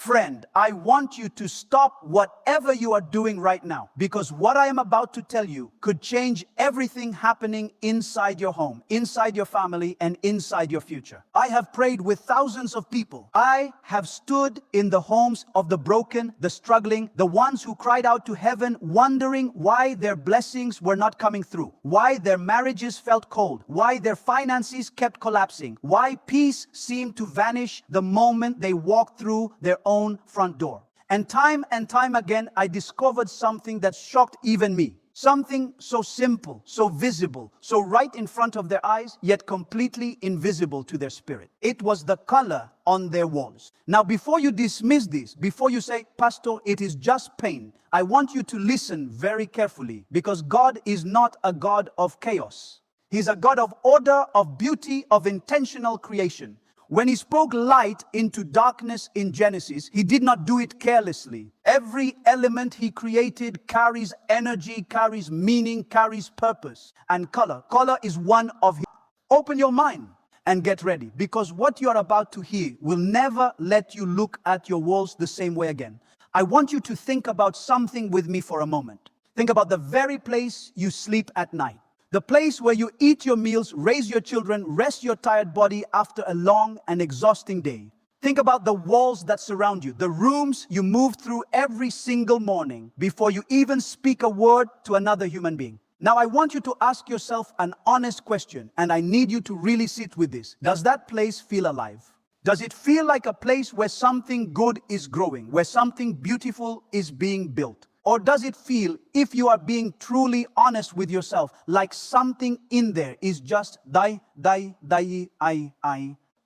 Friend, I want you to stop whatever you are doing right now, because what I am about to tell you could change everything happening inside your home, inside your family, and inside your future. I have prayed with thousands of people. I have stood in the homes of the broken, the struggling, the ones who cried out to heaven, wondering why their blessings were not coming through, why their marriages felt cold, why their finances kept collapsing, why peace seemed to vanish the moment they walked through their own front door. And time again, I discovered something that shocked even me. Something so simple, so visible, so right in front of their eyes, yet completely invisible to their spirit. It was the color on their walls. Now, before you dismiss this, before you say, Pastor, it is just pain, I want you to listen very carefully, because God is not a God of chaos. He's a God of order, of beauty, of intentional creation. When he spoke light into darkness in Genesis, he did not do it carelessly. Every element he created carries energy, carries meaning, carries purpose and color. Color is one of his. Open your mind and get ready, because what you are about to hear will never let you look at your walls the same way again. I want you to think about something with me for a moment. Think about the very place you sleep at night. The place where you eat your meals, raise your children, rest your tired body after a long and exhausting day. Think about the walls that surround you, the rooms you move through every single morning before you even speak a word to another human being. Now, I want you to ask yourself an honest question, and I need you to really sit with this. Does that place feel alive? Does it feel like a place where something good is growing, where something beautiful is being built? Or does it feel, if you are being truly honest with yourself, like something in there is just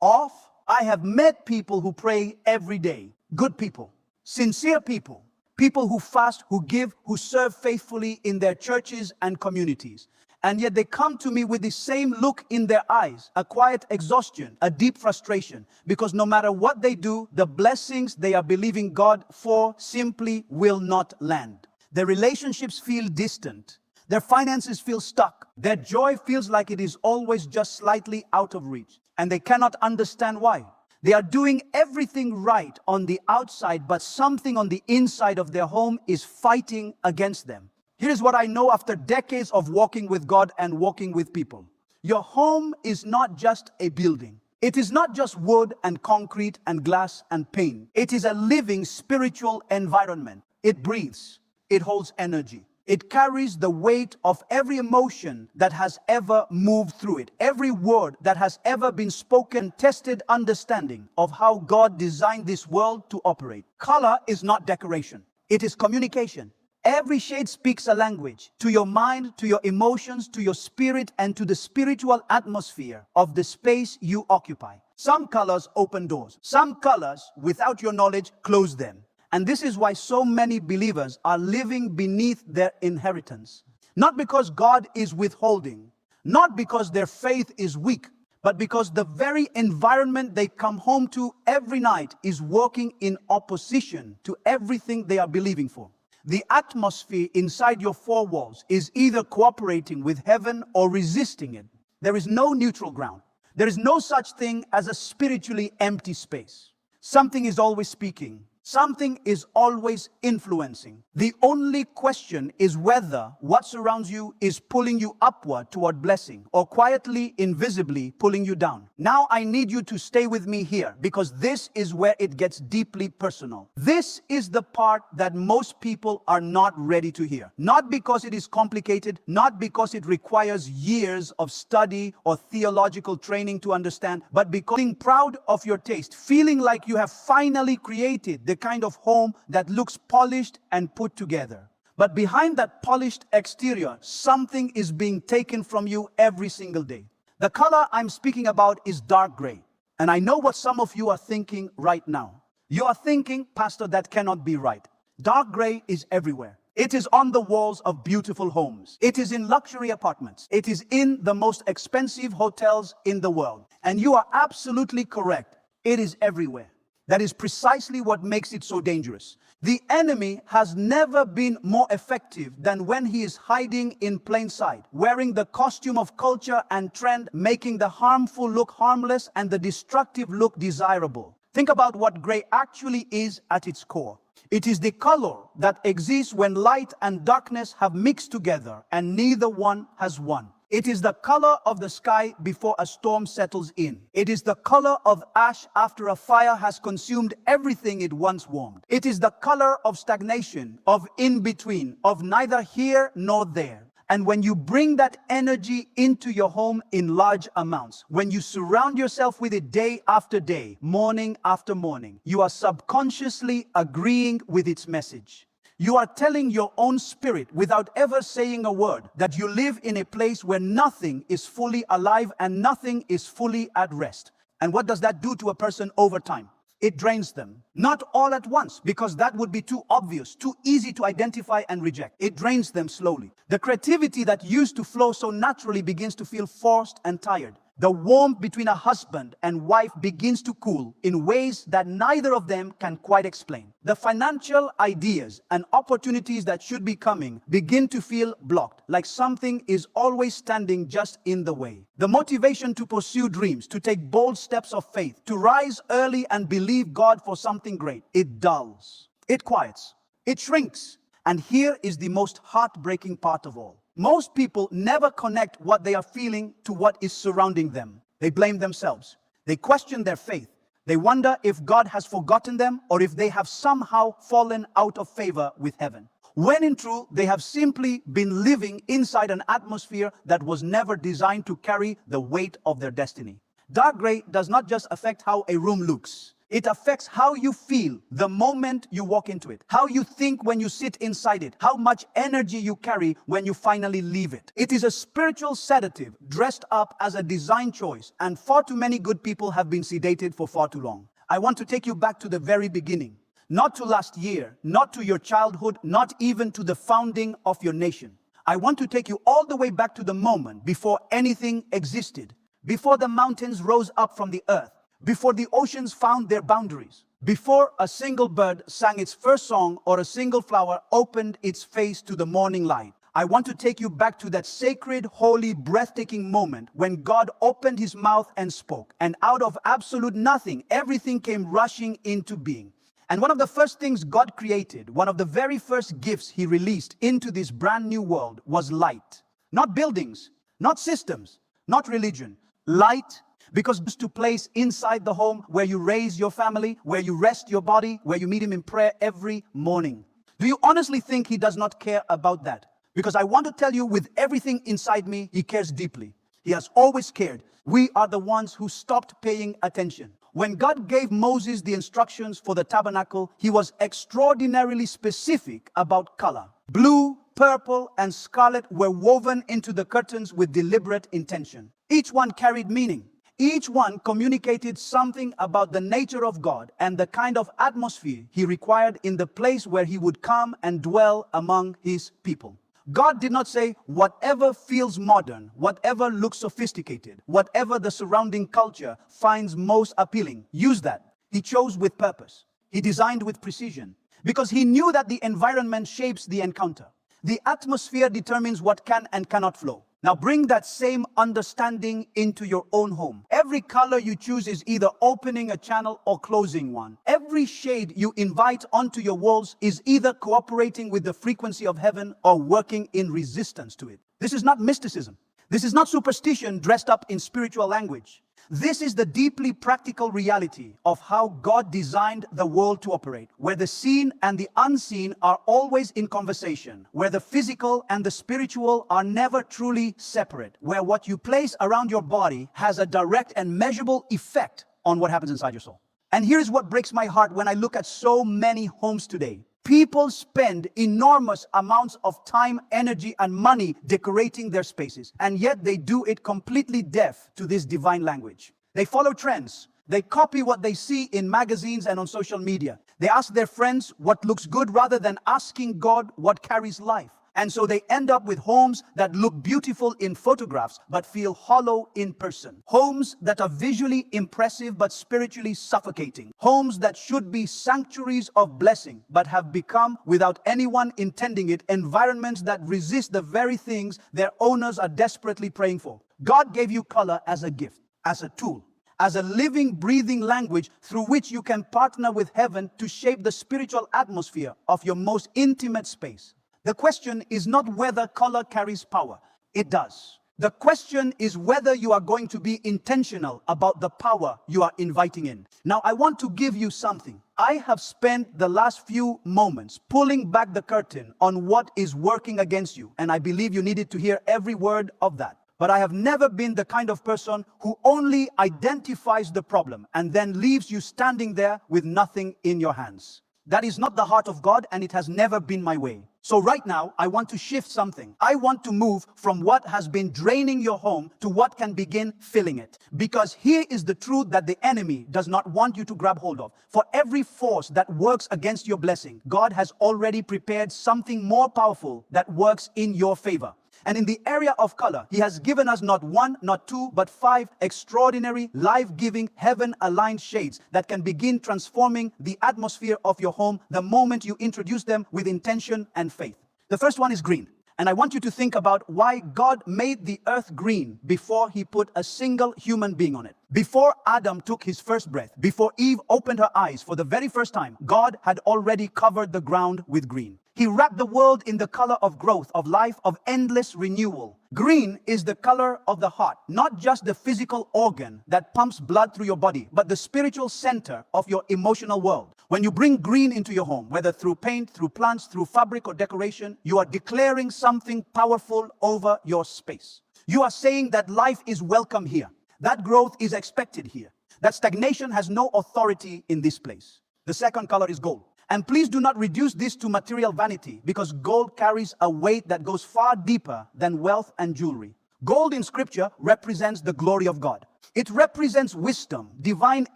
off? I have met people who pray every day. Good people, sincere people, people who fast, who give, who serve faithfully in their churches and communities. And yet they come to me with the same look in their eyes, a quiet exhaustion, a deep frustration, because no matter what they do, the blessings they are believing God for simply will not land. Their relationships feel distant. Their finances feel stuck. Their joy feels like it is always just slightly out of reach. And they cannot understand why. They are doing everything right on the outside, but something on the inside of their home is fighting against them. Here's what I know after decades of walking with God and walking with people. Your home is not just a building. It is not just wood and concrete and glass and paint. It is a living spiritual environment. It breathes. It holds energy. It carries the weight of every emotion that has ever moved through it. Every word that has ever been spoken, tested understanding of how God designed this world to operate. Color is not decoration. It is communication. Every shade speaks a language to your mind, to your emotions, to your spirit, and to the spiritual atmosphere of the space you occupy. Some colors open doors. Some colors, without your knowledge, close them. And this is why so many believers are living beneath their inheritance. Not because God is withholding, not because their faith is weak, but because the very environment they come home to every night is working in opposition to everything they are believing for. The atmosphere inside your four walls is either cooperating with heaven or resisting it. There is no neutral ground. There is no such thing as a spiritually empty space. Something is always speaking. Something is always influencing. The only question is whether what surrounds you is pulling you upward toward blessing or quietly, invisibly pulling you down. Now I need you to stay with me here, because this is where it gets deeply personal. This is the part that most people are not ready to hear. Not because it is complicated, not because it requires years of study or theological training to understand, but because being proud of your taste, feeling like you have finally created the kind of home that looks polished and put together. But behind that polished exterior, something is being taken from you every single day. The color I'm speaking about is dark gray. And I know what some of you are thinking right now. You are thinking, Pastor, that cannot be right. Dark gray is everywhere. It is on the walls of beautiful homes. It is in luxury apartments. It is in the most expensive hotels in the world. And you are absolutely correct. It is everywhere. That is precisely what makes it so dangerous. The enemy has never been more effective than when he is hiding in plain sight, wearing the costume of culture and trend, making the harmful look harmless and the destructive look desirable. Think about what gray actually is at its core. It is the color that exists when light and darkness have mixed together and neither one has won. It is the color of the sky before a storm settles in. It is the color of ash after a fire has consumed everything it once warmed. It is the color of stagnation, of in-between, of neither here nor there. And when you bring that energy into your home in large amounts, when you surround yourself with it day after day, morning after morning, you are subconsciously agreeing with its message. You are telling your own spirit, without ever saying a word, that you live in a place where nothing is fully alive and nothing is fully at rest. And what does that do to a person over time? It drains them. Not all at once, because that would be too obvious, too easy to identify and reject. It drains them slowly. The creativity that used to flow so naturally begins to feel forced and tired. The warmth between a husband and wife begins to cool in ways that neither of them can quite explain. The financial ideas and opportunities that should be coming begin to feel blocked, like something is always standing just in the way. The motivation to pursue dreams, to take bold steps of faith, to rise early and believe God for something great, it dulls, it quiets, it shrinks. And here is the most heartbreaking part of all. Most people never connect what they are feeling to what is surrounding them. They blame themselves. They question their faith. They wonder if God has forgotten them or if they have somehow fallen out of favor with heaven. When in truth, they have simply been living inside an atmosphere that was never designed to carry the weight of their destiny. Dark gray does not just affect how a room looks. It affects how you feel the moment you walk into it, how you think when you sit inside it, how much energy you carry when you finally leave it. It is a spiritual sedative dressed up as a design choice, and far too many good people have been sedated for far too long. I want to take you back to the very beginning, not to last year, not to your childhood, not even to the founding of your nation. I want to take you all the way back to the moment before anything existed, before the mountains rose up from the earth, before the oceans found their boundaries, before a single bird sang its first song or a single flower opened its face to the morning light. I want to take you back to that sacred, holy, breathtaking moment when God opened his mouth and spoke, and out of absolute nothing, everything came rushing into being. And one of the first things God created, one of the very first gifts he released into this brand new world was light. Not buildings, not systems, not religion. Light. Because it's to place inside the home where you raise your family, where you rest your body, where you meet him in prayer every morning. Do you honestly think he does not care about that? Because I want to tell you, with everything inside me, he cares deeply. He has always cared. We are the ones who stopped paying attention. When God gave Moses the instructions for the tabernacle, he was extraordinarily specific about color. Blue, purple, and scarlet were woven into the curtains with deliberate intention. Each one carried meaning. Each one communicated something about the nature of God and the kind of atmosphere he required in the place where he would come and dwell among his people. God did not say, whatever feels modern, whatever looks sophisticated, whatever the surrounding culture finds most appealing, use that. He chose with purpose. He designed with precision, because he knew that the environment shapes the encounter. The atmosphere determines what can and cannot flow. Now bring that same understanding into your own home. Every color you choose is either opening a channel or closing one. Every shade you invite onto your walls is either cooperating with the frequency of heaven or working in resistance to it. This is not mysticism. This is not superstition dressed up in spiritual language. This is the deeply practical reality of how God designed the world to operate, where the seen and the unseen are always in conversation, where the physical and the spiritual are never truly separate, where what you place around your body has a direct and measurable effect on what happens inside your soul. And here's what breaks my heart when I look at so many homes today. People spend enormous amounts of time, energy, and money decorating their spaces, and yet they do it completely deaf to this divine language. They follow trends. They copy what they see in magazines and on social media. They ask their friends what looks good rather than asking God what carries life. And so they end up with homes that look beautiful in photographs but feel hollow in person. Homes that are visually impressive but spiritually suffocating. Homes that should be sanctuaries of blessing but have become, without anyone intending it, environments that resist the very things their owners are desperately praying for. God gave you color as a gift, as a tool, as a living, breathing language through which you can partner with heaven to shape the spiritual atmosphere of your most intimate space. The question is not whether color carries power. It does. The question is whether you are going to be intentional about the power you are inviting in. Now, I want to give you something. I have spent the last few moments pulling back the curtain on what is working against you, and I believe you needed to hear every word of that. But I have never been the kind of person who only identifies the problem and then leaves you standing there with nothing in your hands. That is not the heart of God, and it has never been my way. So right now, I want to shift something. I want to move from what has been draining your home to what can begin filling it. Because here is the truth that the enemy does not want you to grab hold of. For every force that works against your blessing, God has already prepared something more powerful that works in your favor. And in the area of color, he has given us not one, not two, but 5 extraordinary, life-giving, heaven-aligned shades that can begin transforming the atmosphere of your home the moment you introduce them with intention and faith. The first one is green. And I want you to think about why God made the earth green before he put a single human being on it. Before Adam took his first breath, before Eve opened her eyes for the very first time, God had already covered the ground with green. He wrapped the world in the color of growth, of life, of endless renewal. Green is the color of the heart, not just the physical organ that pumps blood through your body, but the spiritual center of your emotional world. When you bring green into your home, whether through paint, through plants, through fabric or decoration, you are declaring something powerful over your space. You are saying that life is welcome here, that growth is expected here, that stagnation has no authority in this place. The second color is gold. And please do not reduce this to material vanity, because gold carries a weight that goes far deeper than wealth and jewelry. Gold in Scripture represents the glory of God. It represents wisdom, divine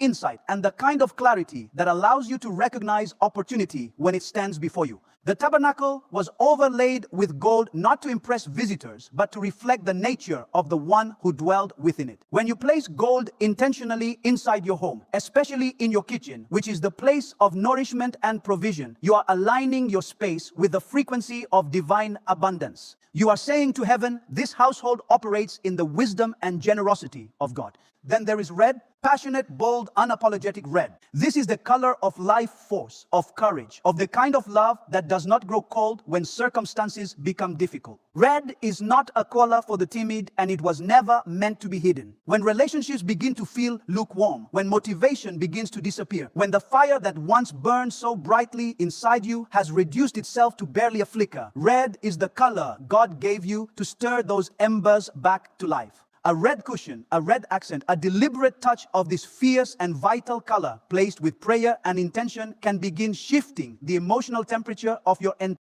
insight, and the kind of clarity that allows you to recognize opportunity when it stands before you. The tabernacle was overlaid with gold not to impress visitors, but to reflect the nature of the one who dwelled within it. When you place gold intentionally inside your home, especially in your kitchen, which is the place of nourishment and provision, you are aligning your space with the frequency of divine abundance. You are saying to heaven, this household operates in the wisdom and generosity of God. Then there is red, passionate, bold, unapologetic red. This is the color of life force, of courage, of the kind of love that does not grow cold when circumstances become difficult. Red is not a color for the timid, and it was never meant to be hidden. When relationships begin to feel lukewarm, when motivation begins to disappear, when the fire that once burned so brightly inside you has reduced itself to barely a flicker, red is the color God gave you to stir those embers back to life. A red cushion, a red accent, a deliberate touch of this fierce and vital color placed with prayer and intention can begin shifting the emotional temperature of your entire